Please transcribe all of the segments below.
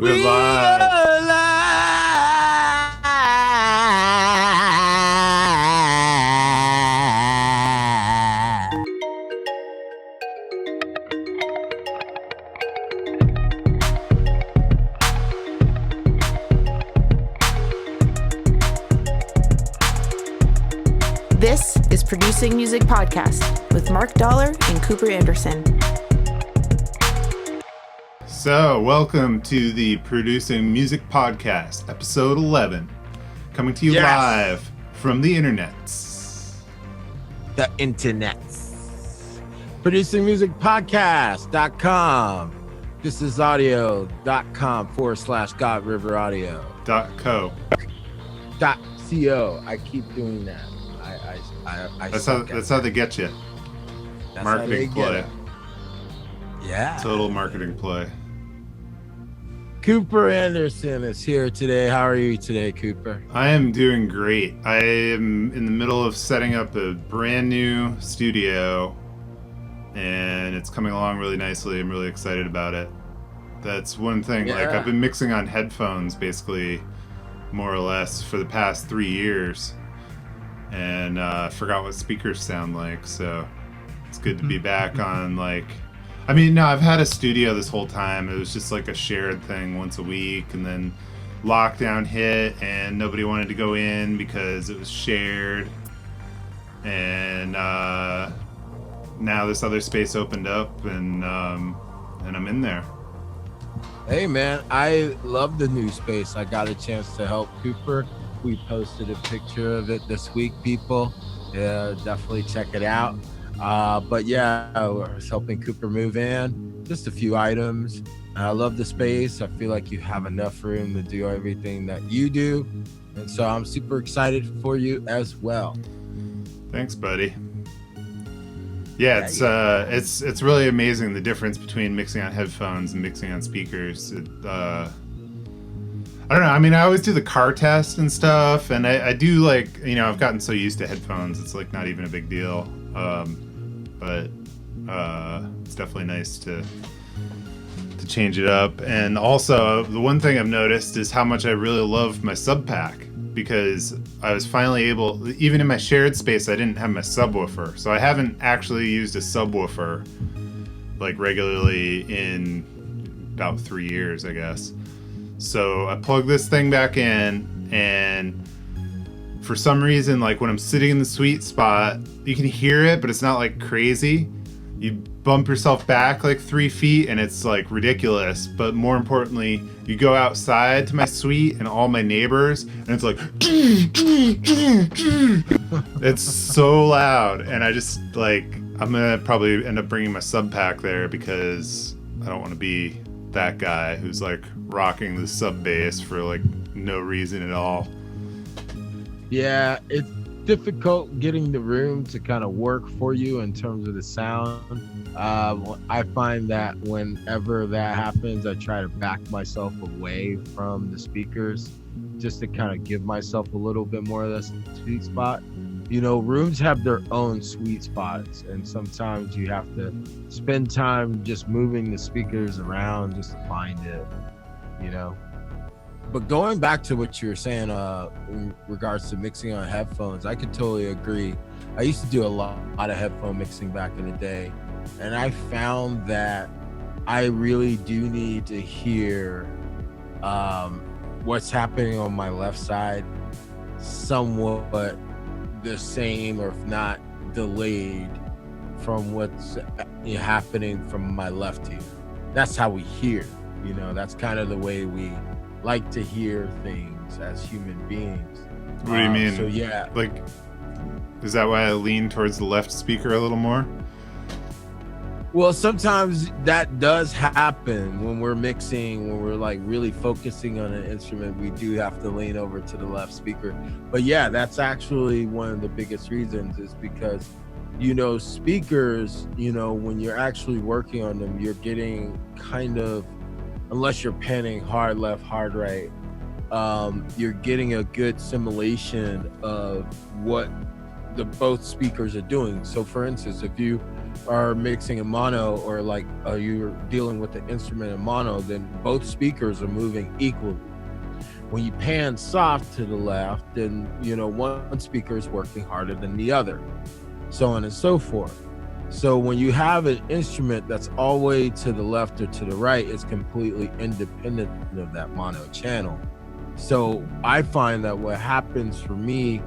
We're live. This is Producing Music Podcast with Mark Dollar and Cooper Anderson. So, welcome to the Producing Music Podcast, episode 11, coming to you live from the internets. The internets. ProducingMusicPodcast.com. This is audio.com/God River Audio. .co. .co. I keep doing that. That's how they get you. That's Marketing how they play. get it. Yeah. Total marketing play. Cooper Anderson is here today. How are you today, Cooper? I am doing great. I am in the middle of setting up a brand new studio, and it's coming along really nicely. I'm really excited about it. That's one thing. Yeah. Like, I've been mixing on headphones basically more or less for the past 3 years, and forgot what speakers sound like, so it's good to be back on, like, I mean, no, I've had a studio this whole time. It was just like a shared thing once a week, and then lockdown hit and nobody wanted to go in because it was shared, and now this other space opened up, and I'm in there. Hey, man, I love the new space. I got a chance to help Cooper. We posted a picture of it this week, people. Yeah, definitely check it out. But yeah, I was helping Cooper move in. Just a few items. I love the space. I feel like you have enough room to do everything that you do. And so I'm super excited for you as well. Thanks, buddy. Yeah, it's really amazing the difference between mixing on headphones and mixing on speakers. I don't know. I mean, I always do the car test and stuff, and I do, like, you know, I've gotten so used to headphones, it's like not even a big deal. But it's definitely nice to change it up. And also, the one thing I've noticed is how much I really love my sub pack, because I was finally able, even in my shared space, I didn't have my subwoofer, so I haven't actually used a subwoofer like regularly in about 3 years, I guess. So I plug this thing back in, and for some reason, like, when I'm sitting in the sweet spot, you can hear it, but it's not like crazy. You bump yourself back like 3 feet and it's like ridiculous. But more importantly, you go outside to my suite and all my neighbors, and it's like it's so loud. And I just, like, I'm gonna probably end up bringing my sub pack there, because I don't want to be that guy who's like rocking the sub bass for like no reason at all. Yeah, it's difficult getting the room to kind of work for you in terms of the sound. I find that whenever that happens, I try to back myself away from the speakers just to kind of give myself a little bit more of that sweet spot. You know, rooms have their own sweet spots, and sometimes you have to spend time just moving the speakers around just to find it, you know. But going back to what you were saying in regards to mixing on headphones, I could totally agree. I used to do a lot of headphone mixing back in the day, and I found that I really do need to hear what's happening on my left side somewhat the same, or if not delayed, from what's happening from my left ear. That's how we hear, you know. That's kind of the way we like to hear things as human beings. What do you mean? So yeah, Like, is that why I lean towards the left speaker a little more? well, sometimes that does happen when we're mixing, when we're like really focusing on an instrument. We do have to lean over to the left speaker. But yeah, that's actually one of the biggest reasons, is because, you know, speakers, you know, when you're actually working on them, you're getting kind of, unless you're panning hard left, hard right, you're getting a good simulation of what the both speakers are doing. So for instance, if you are mixing in mono, or like you're dealing with the instrument in mono, then both speakers are moving equally. When you pan soft to the left, then one speaker is working harder than the other, so on and so forth. So when you have an instrument that's all the way to the left or to the right, it's completely independent of that mono channel. So I find that what happens for me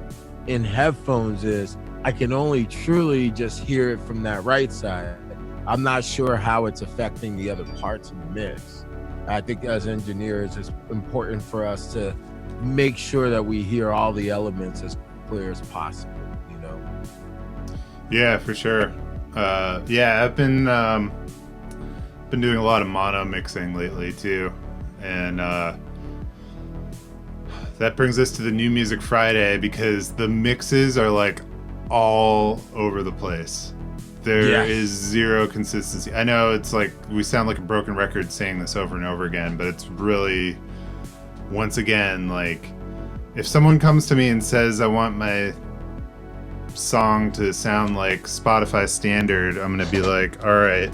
in headphones is I can only truly just hear it from that right side. I'm not sure how it's affecting the other parts of the mix. I think as engineers, it's important for us to make sure that we hear all the elements as clear as possible, Yeah, for sure. I've been doing a lot of mono mixing lately too, and that brings us to the New Music Friday, because the mixes are like all over the place. There is zero consistency. I know it's like we sound like a broken record saying this over and over again, but it's really, once again, like if someone comes to me and says I want my song to sound like Spotify standard, I'm gonna be like, all right.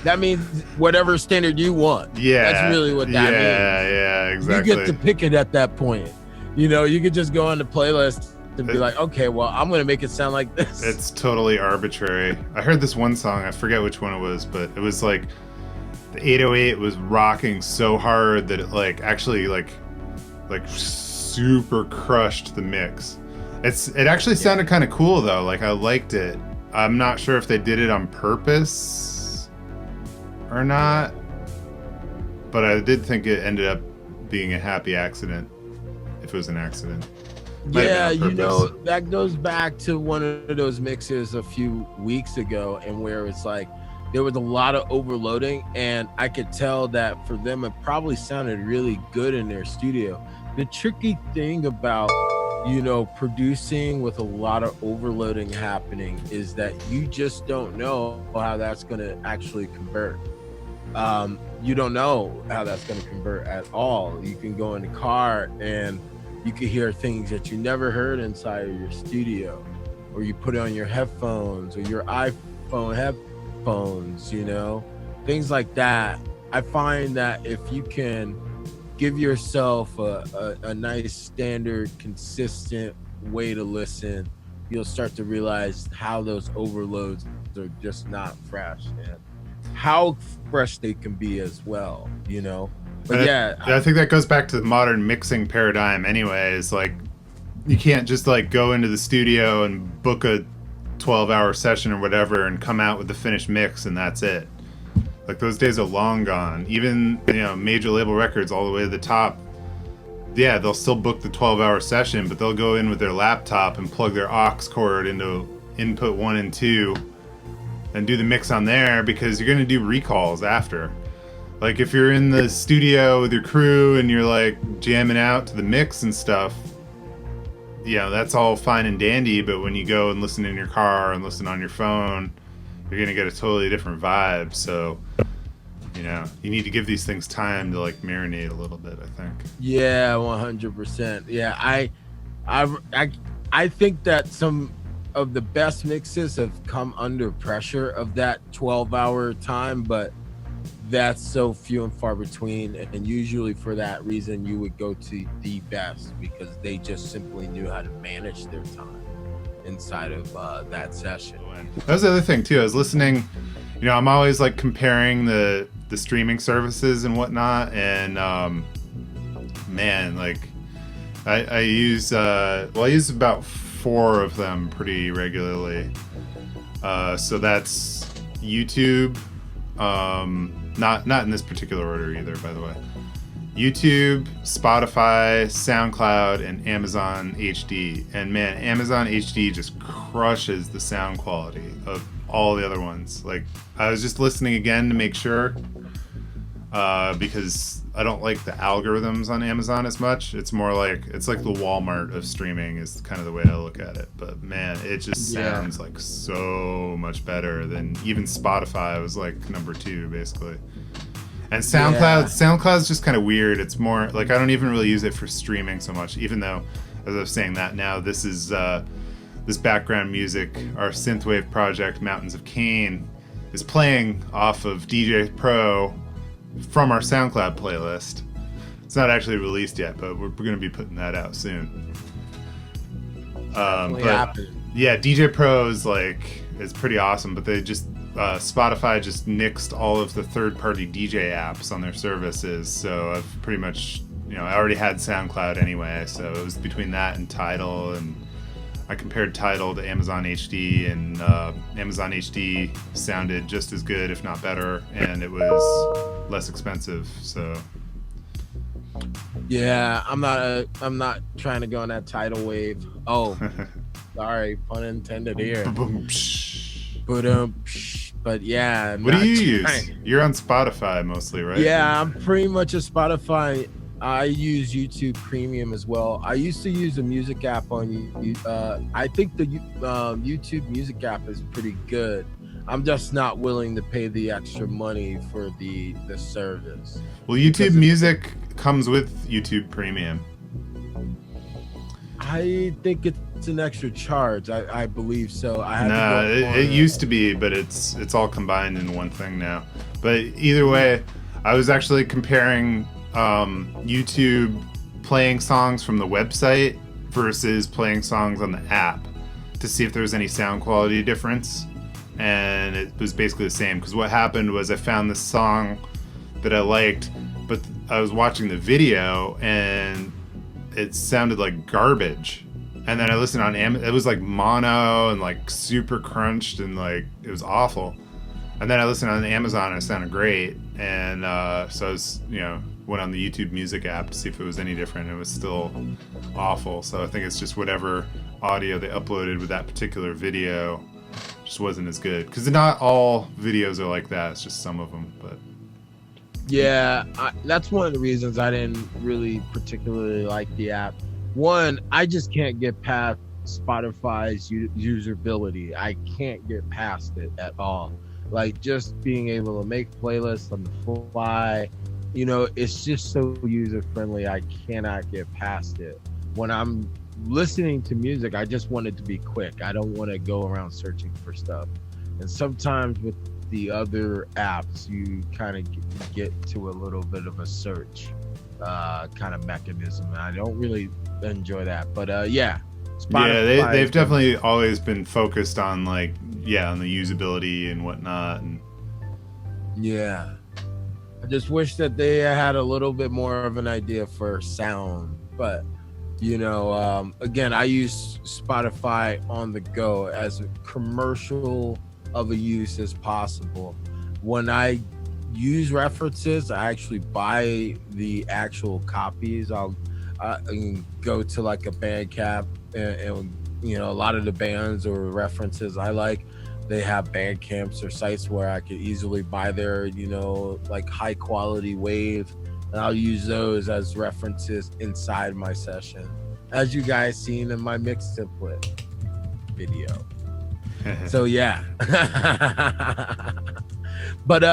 That means whatever standard you want. Yeah, that's really what that means. Yeah, exactly. You get to pick it at that point. You could just go on the playlist and be like, okay, well, I'm going to make it sound like this. It's totally arbitrary. I heard this one song, I forget which one it was, but it was like the 808 was rocking so hard that it actually super crushed the mix. It actually sounded kind of cool though. Like I liked it. I'm not sure if they did it on purpose or not, but I did think it ended up being a happy accident, if it was an accident. Yeah, that goes back to one of those mixes a few weeks ago, and where it's like there was a lot of overloading, and I could tell that for them it probably sounded really good in their studio. The tricky thing about producing with a lot of overloading happening is that you just don't know how that's going to actually convert. You don't know how that's going to convert at all. You can go in the car and you can hear things that you never heard inside of your studio, or you put it on your headphones or your iPhone headphones, things like that. I find that if you can give yourself a nice, standard, consistent way to listen, you'll start to realize how those overloads are just not fresh, and how fresh they can be as well, But I think that goes back to the modern mixing paradigm anyways. Like you can't just go into the studio and book a 12-hour session or whatever and come out with the finished mix and that's it. Like those days are long gone. Even major label records all the way to the top, they'll still book the 12-hour session, but they'll go in with their laptop and plug their aux cord into input 1 and 2 and do the mix on there, because you're going to do recalls after. Like if you're in the studio with your crew and you're jamming out to the mix and stuff, that's all fine and dandy, but when you go and listen in your car and listen on your phone, you're going to get a totally different vibe. So, you need to give these things time to marinate a little bit, I think. Yeah, 100%. Yeah, I think that some of the best mixes have come under pressure of that 12-hour time, but that's so few and far between, and usually for that reason you would go to the best, because they just simply knew how to manage their time inside of that session. That was the other thing too. I was listening, I'm always comparing the streaming services and whatnot, and I use about 4 of them pretty regularly. So that's YouTube, not in this particular order either, by the way. YouTube, Spotify, SoundCloud, and Amazon HD. And man, Amazon HD just crushes the sound quality of all the other ones. I was just listening again to make sure, because I don't like the algorithms on Amazon as much. It's more it's like the Walmart of streaming is kind of the way I look at it. But man, it just sounds so much better than even Spotify was number 2 basically. And SoundCloud's just kind of weird. It's more I don't even really use it for streaming so much, even though, as I was saying that now, this is this background music, our synthwave project, Mountains of Cain, is playing off of DJ Pro from our SoundCloud playlist. It's not actually released yet, but we're going to be putting that out soon. Yeah, DJ Pro is pretty awesome, but they just Spotify just nixed all of the third-party DJ apps on their services, so I've pretty much, I already had SoundCloud anyway, so it was between that and Tidal, and I compared Tidal to Amazon HD, and Amazon HD sounded just as good, if not better, and it was less expensive, so... Yeah, I'm not trying to go on that tidal wave. Oh, sorry, pun intended here. But yeah. What do you use? You're on Spotify mostly, right? Yeah, I'm pretty much a Spotify. I use YouTube Premium as well. I used to use a music app on I think the YouTube Music app is pretty good. I'm just not willing to pay the extra money for the service. Well, YouTube Music comes with YouTube Premium. I think it's an extra charge. I believe so. It used to be, but it's all combined in one thing now. But either way, I was actually comparing YouTube playing songs from the website versus playing songs on the app to see if there was any sound quality difference. And it was basically the same, because what happened was I found this song that I liked, but I was watching the video and it sounded like garbage. And then I listened on it was like mono and like super crunched and like it was awful. And then I listened on Amazon and it sounded great. And so I was, went on the YouTube Music app to see if it was any different. It was still awful. So I think it's just whatever audio they uploaded with that particular video just wasn't as good, because not all videos are like that. It's just some of them. But yeah, that's one of the reasons I didn't really particularly like the app. One, I just can't get past Spotify's usability. I can't get past it at all. Like, just being able to make playlists on the fly, it's just so user friendly. I cannot get past it. When I'm listening to music, I just want it to be quick. I don't want to go around searching for stuff. And sometimes with the other apps, you kind of get to a little bit of a search kind of mechanism, and I don't really enjoy that. But yeah, Spotify, they've definitely always been focused on on the usability and whatnot. And yeah, I just wish that they had a little bit more of an idea for sound. But again, I use Spotify on the go as commercial of a use as possible. When I use references, I actually buy the actual copies. I'll go to like a Bandcamp and a lot of the bands or references I like, they have Bandcamps or sites where I could easily buy their, high quality wave. And I'll use those as references inside my session, as you guys seen in my mix template video. So yeah. But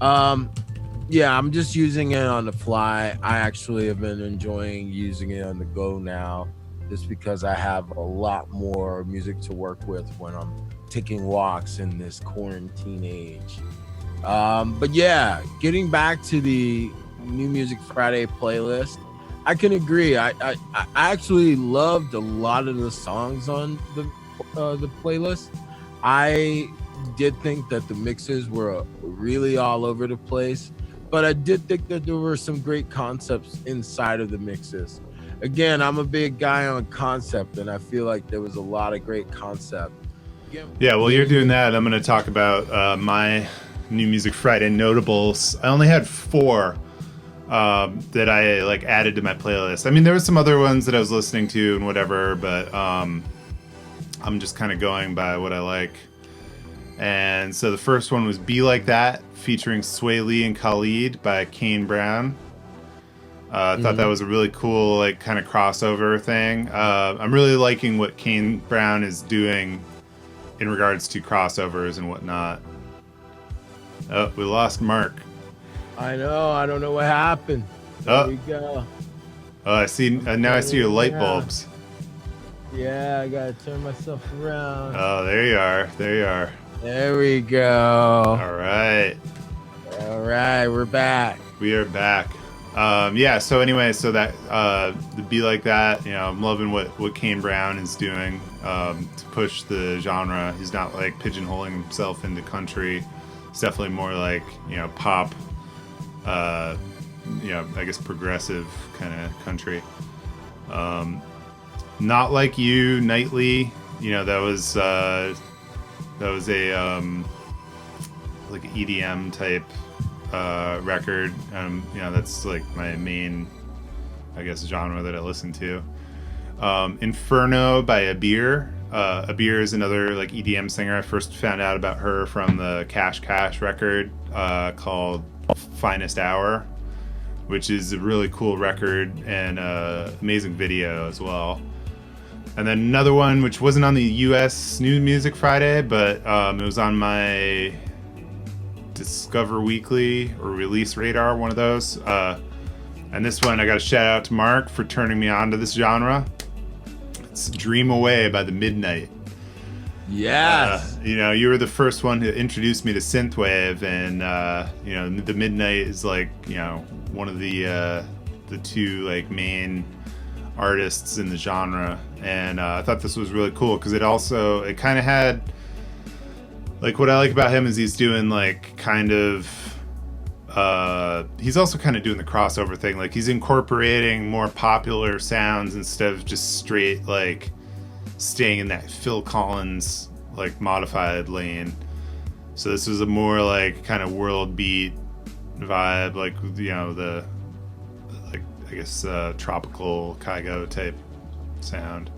I'm just using it on the fly. I actually have been enjoying using it on the go now, just because I have a lot more music to work with when I'm taking walks in this quarantine age. But yeah, getting back to the New Music Friday playlist, I can agree. I actually loved a lot of the songs on the playlist. I did think that the mixes were really all over the place, but I did think that there were some great concepts inside of the mixes. Again, I'm a big guy on concept, and I feel like there was a lot of great concept. Yeah, well, you're doing that. I'm going to talk about my New Music Friday notables. I only had 4 that I added to my playlist. I mean, there were some other ones that I was listening to and whatever, but I'm just kind of going by what I like. And so the first one was Be Like That, featuring Sway Lee and Khalid by Kane Brown. I thought that was a really cool kind of crossover thing. I'm really liking what Kane Brown is doing in regards to crossovers and whatnot. Oh, we lost Mark. I know. I don't know what happened. There we go. Oh, I see. Now I see your light bulbs. Yeah, I gotta turn myself around. Oh, there you are. There you are. There we go. All right. All right, we're back. We are back. Yeah, so anyway, so that the Be Like That, you know, I'm loving what Kane Brown is doing to push the genre. He's not like pigeonholing himself into country. It's definitely more like, you know, pop, you know, I guess progressive kind of country. Not Like You, Nightly, you know, that was a like EDM type record. You know, that's like my main, I guess, genre that I listen to. Inferno by Abir. Abir is another like EDM singer. I first found out about her from the Cash Cash record called Finest Hour, which is a really cool record and amazing video as well. And then another one which wasn't on the US New Music Friday, but it was on my Discover Weekly or Release Radar, one of those. And this one, I got a shout out to Mark for turning me on to this genre. It's Dream Away by The Midnight. Yes. You know, you were the first one to introduce me to synthwave, and you know, The Midnight is like, you know, one of the two like main artists in the genre, and I thought this was really cool because it kind of had, like, what I like about him is he's doing like kind of he's also kind of doing the crossover thing. Like, he's incorporating more popular sounds instead of just straight like staying in that Phil Collins like modified lane. So this was a more like kind of world beat vibe, like, you know, the like, I guess tropical Kygo type sound.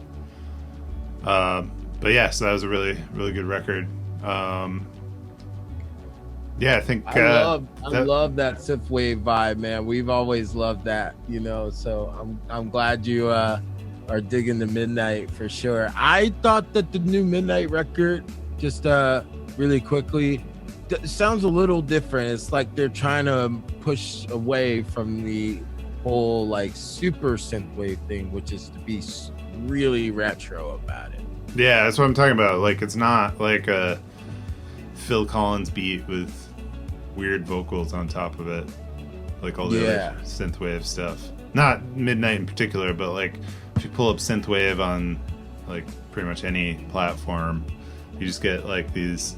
But yeah, so that was a really good record. Yeah, I think I love that synthwave vibe, man. We've always loved that, you know. So I'm glad you are digging The Midnight for sure. I thought that the new Midnight record, just really quickly, sounds a little different. It's like they're trying to push away from the whole like super synthwave thing, which is to be really retro about it. Yeah, that's what I'm talking about. Like, it's not like a Phil Collins beat with weird vocals on top of it, like all the other synthwave stuff. Not Midnight in particular, but like if you pull up synthwave on like pretty much any platform, you just get like these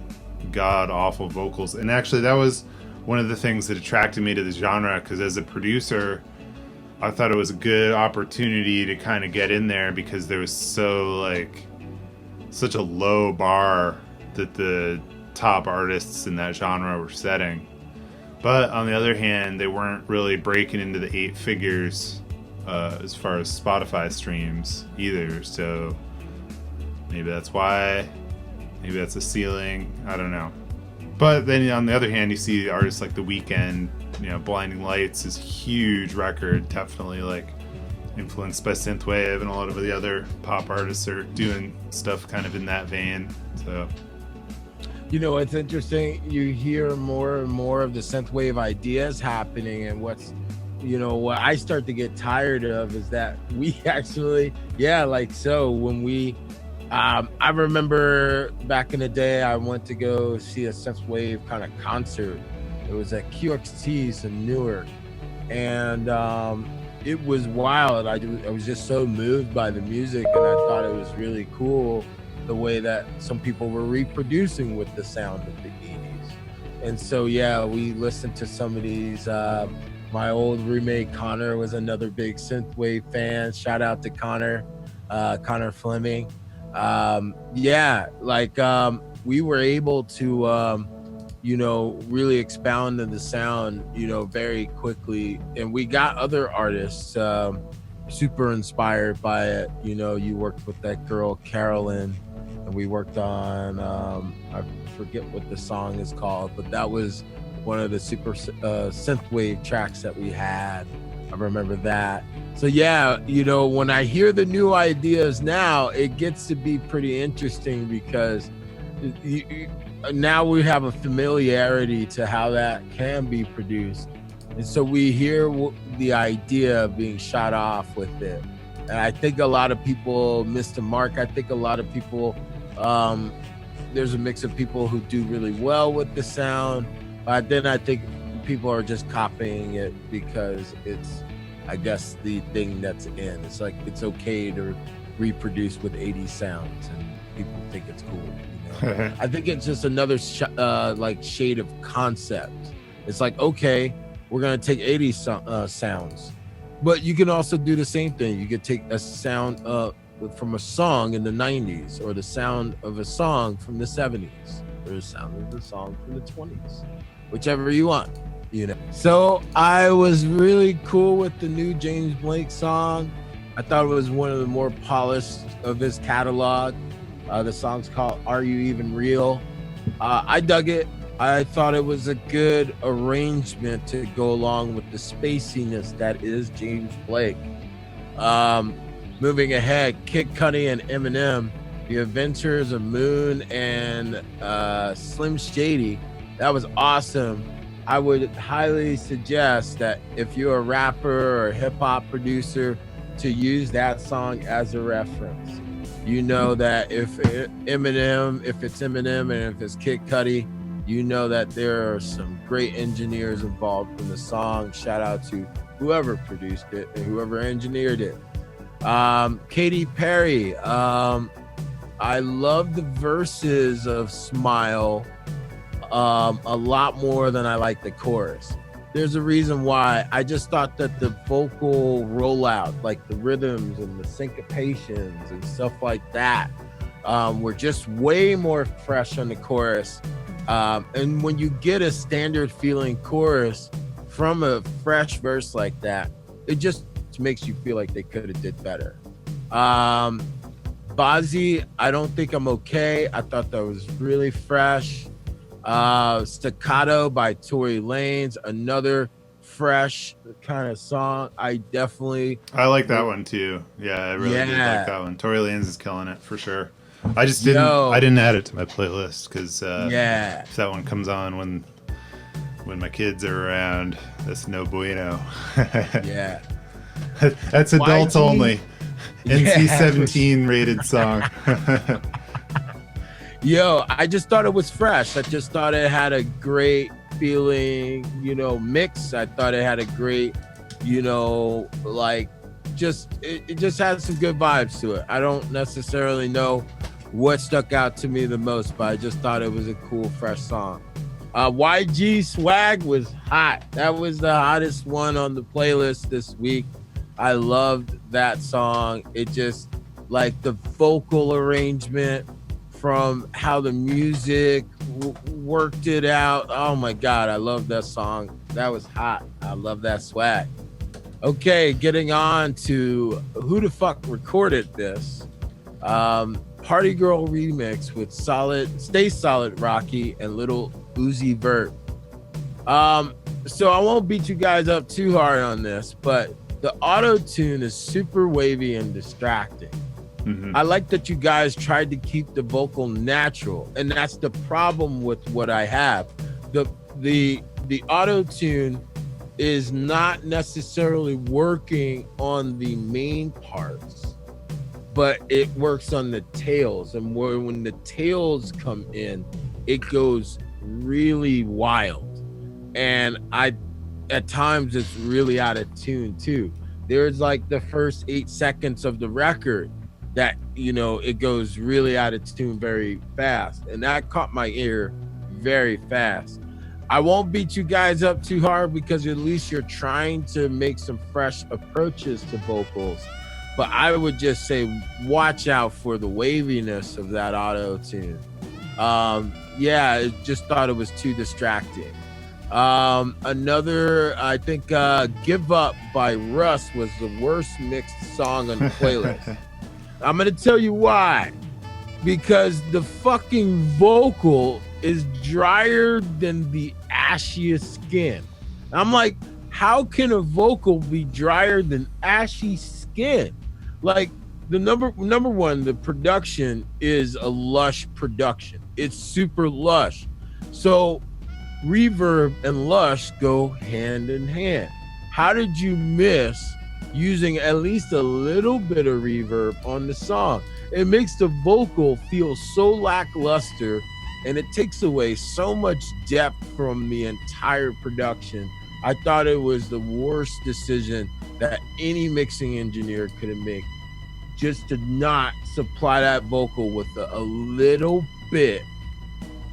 god awful vocals. And actually, that was one of the things that attracted me to the genre, because as a producer, I thought it was a good opportunity to kind of get in there, because there was such a low bar that the top artists in that genre were setting. But on the other hand, they weren't really breaking into the 8 figures as far as Spotify streams either. So maybe that's why. Maybe that's a ceiling. I don't know. But then on the other hand, you see artists like The Weeknd. You know, Blinding Lights is a huge record, definitely like influenced by synthwave, and a lot of the other pop artists are doing stuff kind of in that vein. So, you know, it's interesting. You hear more and more of the synthwave ideas happening, and what's, you know, what I start to get tired of is that we actually, when we, I remember back in the day, I went to go see a synthwave kind of concert. It was at QXT's in Newark, and it was wild. I was just so moved by the music, and I thought it was really cool the way that some people were reproducing with the sound of the 80s. And so, yeah, we listened to some of these. My old roommate Connor was another big synthwave fan. Shout out to Connor Fleming. We were able to, you know, really expound on the sound, you know, very quickly. And we got other artists super inspired by it. You know, you worked with that girl, Carolyn, and we worked on, I forget what the song is called, but that was one of the super synthwave tracks that we had. I remember that. So yeah, you know, when I hear the new ideas now, it gets to be pretty interesting, because now we have a familiarity to how that can be produced. And so we hear the idea being shot off with it. And I think a lot of people missed the mark. I think a lot of people, there's a mix of people who do really well with the sound. Then I think people are just copying it because it's, I guess, the thing that's in. It's like it's okay to reproduce with 80s sounds, and people think it's cool. You know? I think it's just another like shade of concept. It's like, okay, we're gonna take 80s sounds, but you can also do the same thing. You could take a sound from a song in the 90s, or the sound of a song from the 70s, or the sound of the song from the 20s, whichever you want. You know, so I was really cool with the new James Blake song. I thought it was one of the more polished of his catalog. The song's called Are You Even Real? I dug it. I thought it was a good arrangement to go along with the spaciness that is James Blake. Moving ahead, Kid Cudi and Eminem, The Adventures of Moon and Slim Shady. That was awesome. I would highly suggest that if you're a rapper or a hip hop producer, to use that song as a reference. You know that if it's Eminem and if it's Kid Cudi, you know that there are some great engineers involved in the song. Shout out to whoever produced it and whoever engineered it. Katy Perry. I love the verses of Smile a lot more than I like the chorus. There's a reason why. I just thought that the vocal rollout, like the rhythms and the syncopations and stuff like that, were just way more fresh on the chorus. And when you get a standard feeling chorus from a fresh verse like that, it just makes you feel like they could have did better. Bazzi, I Don't Think I'm Okay. I thought that was really fresh. Staccato by Tory Lanez, another fresh kind of song. I like that one too. Yeah, I really did like that one. Tory Lanez is killing it for sure. I just didn't add it to my playlist because if that one comes on when my kids are around, that's no bueno. Yeah. That's adults only. NC-17 rated song. Yo, I just thought it was fresh. I just thought it had a great feeling, mix. I thought it had a great, it just had some good vibes to it. I don't necessarily know what stuck out to me the most, but I just thought it was a cool, fresh song. YG Swag was hot. That was the hottest one on the playlist this week. I loved that song. It just, like, the vocal arrangement from how the music worked it out. Oh my God, I love that song. That was hot. I love that swag. Okay, getting on to who the fuck recorded this. Party Girl remix with Stay Solid Rocky and Lil Uzi Vert. So I won't beat you guys up too hard on this, but the auto-tune is super wavy and distracting. Mm-hmm. I like that you guys tried to keep the vocal natural, and that's the problem with what I have. The auto-tune is not necessarily working on the main parts, but it works on the tails, and when the tails come in, it goes really wild, and at times it's really out of tune too. There's like the first 8 seconds of the record that, it goes really out of tune very fast. And that caught my ear very fast. I won't beat you guys up too hard because at least you're trying to make some fresh approaches to vocals. But I would just say, watch out for the waviness of that auto-tune. I just thought it was too distracting. Another, I think, Give Up by Russ was the worst mixed song on the playlist. I'm going to tell you why. Because the fucking vocal is drier than the ashiest skin. I'm like, how can a vocal be drier than ashy skin? Like, the number one, the production is a lush production. It's super lush. So reverb and lush go hand in hand. How did you miss using at least a little bit of reverb on the song. It makes the vocal feel so lackluster, and it takes away so much depth from the entire production. I thought it was the worst decision that any mixing engineer could have made, just to not supply that vocal with a little bit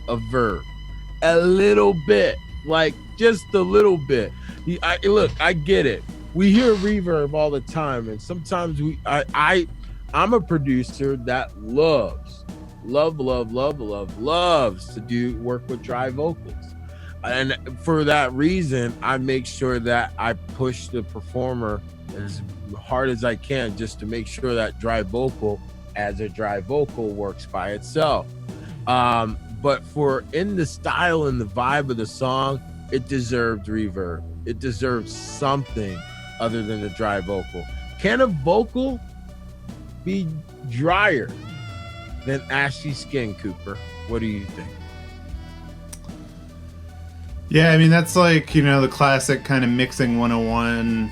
of verb. A little bit, like just a little bit. Look, I get it. We hear reverb all the time, and sometimes I'm a producer that loves to do work with dry vocals. And for that reason, I make sure that I push the performer as hard as I can, just to make sure that dry vocal as a dry vocal works by itself. But for in the style and the vibe of the song, it deserved reverb. It deserves something other than a dry vocal. Can a vocal be drier than ashy skin, Cooper? What do you think? Yeah, I mean, that's like, the classic kind of mixing 101.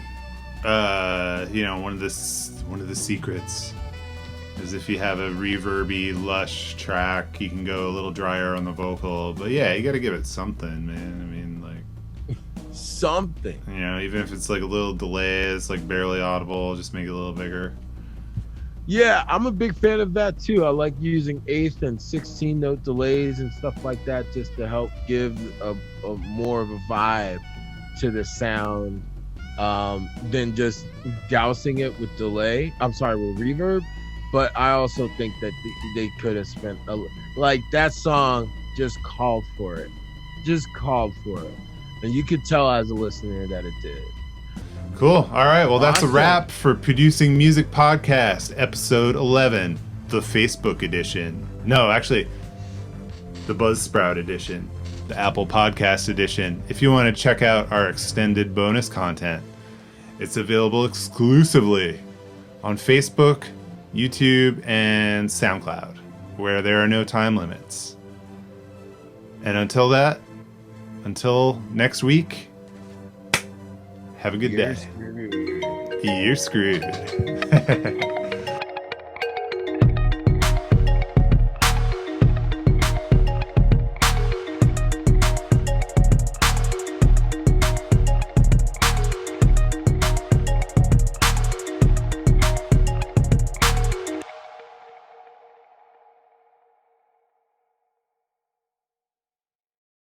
One of the secrets is if you have a reverby, lush track, you can go a little drier on the vocal. But yeah, you got to give it something, man. I mean, like something. Even if it's like a little delay, it's like barely audible, just make it a little bigger. Yeah, I'm a big fan of that too. I like using 8th and 16 note delays and stuff like that, just to help give a more of a vibe to the sound, than just dousing it with delay. I'm sorry, with reverb. But I also think that they could have spent like that song just called for it. And you could tell as a listener that it did. Cool. All right. Well, that's a Awesome. wrap for Producing Music Podcast, episode 11, the Facebook edition. No, actually, the Buzzsprout edition, the Apple Podcast edition. If you want to check out our extended bonus content, it's available exclusively on Facebook, YouTube, and SoundCloud, where there are no time limits. And until next week, have a good day. You're screwed.